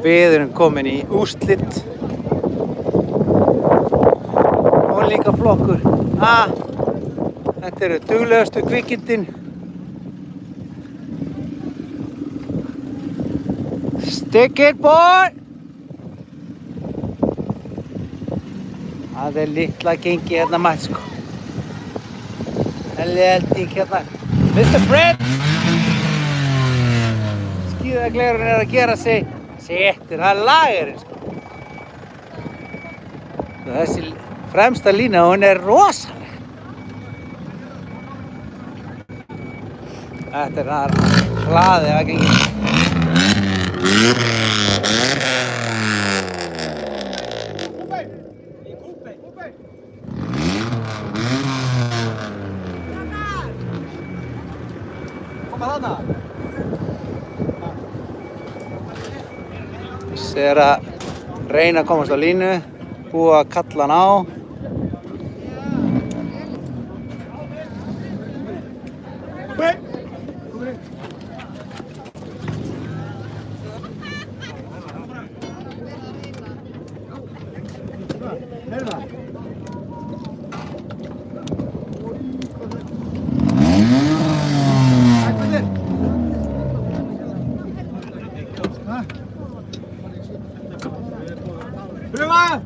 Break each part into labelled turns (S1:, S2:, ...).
S1: Við erum komin í úrslit. Unglinga-flokkur A. Þetta eru duglegustu kvikindin. Stick it, boy! Það litla gengi hérna mætt, sko. Eldík hérna. Mr. Fred! Skíðaglerun að gera sig. Settir, það lagerinn, sko. Þessi fremsta lína, hún rosaleg. Þetta það hlaðið að gengi. Þessi að reyna að komast á línu, búið að kalla hann á.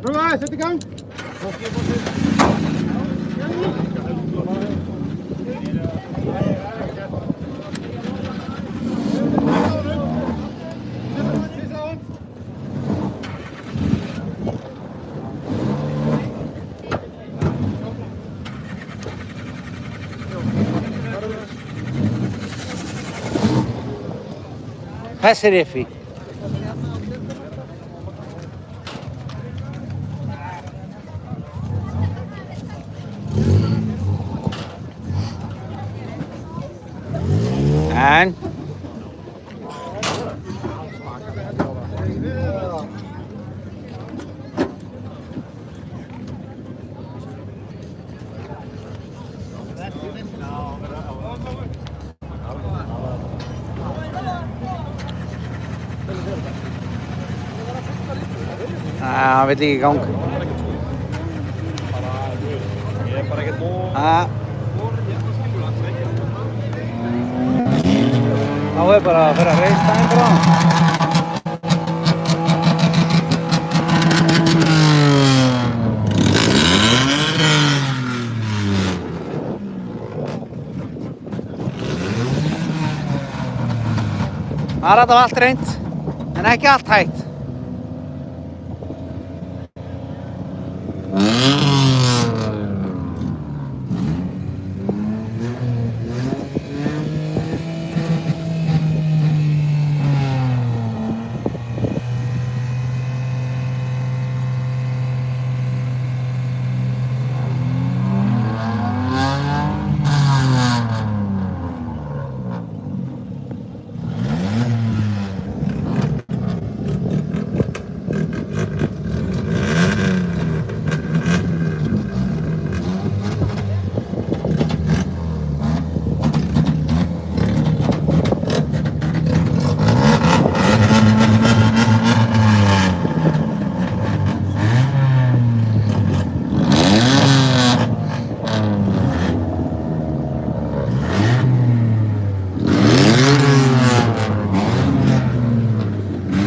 S2: Prøv, sett i gang!
S1: Þessi er iffi. En hann vill ekki í gang. Þá bara að fyrir að reista einhver á hann. Það alltaf allt reynt, en ekki allt hægt.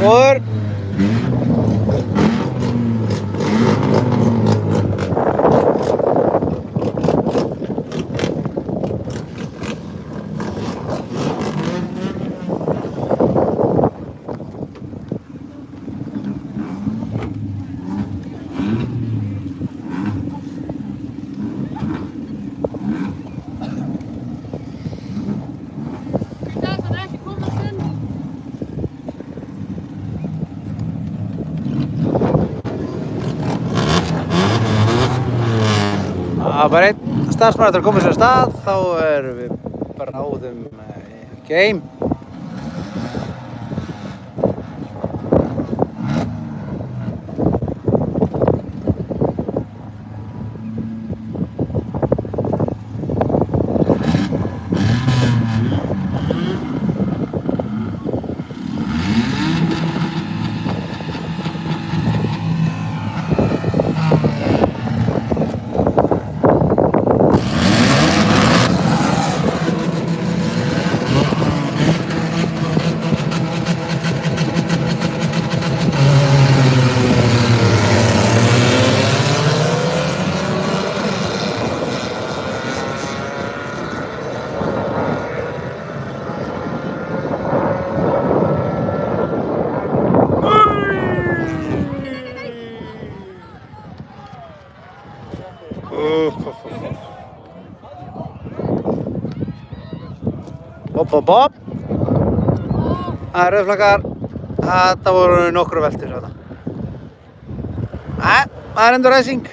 S1: Góður. Það bara einn starfsmaður að koma sér af stað, þá erum við bara náðum game. Bob Bob. Það er rauðflakkar. Þetta voru nokkru veltur þetta. Það er enduræsing.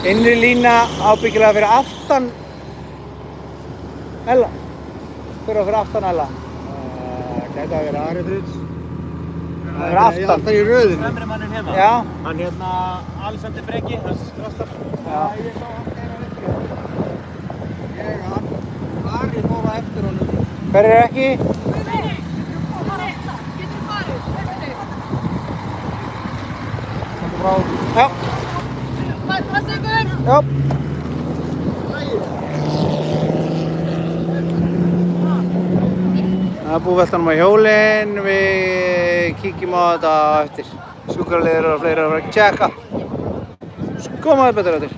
S1: Innri lína ábyggilega fyrir aftan Ella. Hver var fyrir aftan Ella?
S2: Gæti að vera Ari Friðs.
S1: Það er aftan.
S2: Alltaf í röðinu.
S3: Fremri manninn hérna.
S1: Já.
S3: Hann hérna Alexander Breki, hans rastar.
S1: Já.
S2: Ég sá hann þeirra eftir. Ari fór á eftir honum.
S1: Hver er ekki?
S2: Þetta frá.
S1: Já. Já. Það er búið veltanum á hjólinn, við kíkjum á þetta eftir. Sjúkraliðir og fleiri að fara að tjekka. Skoðum aðeins betur eftir.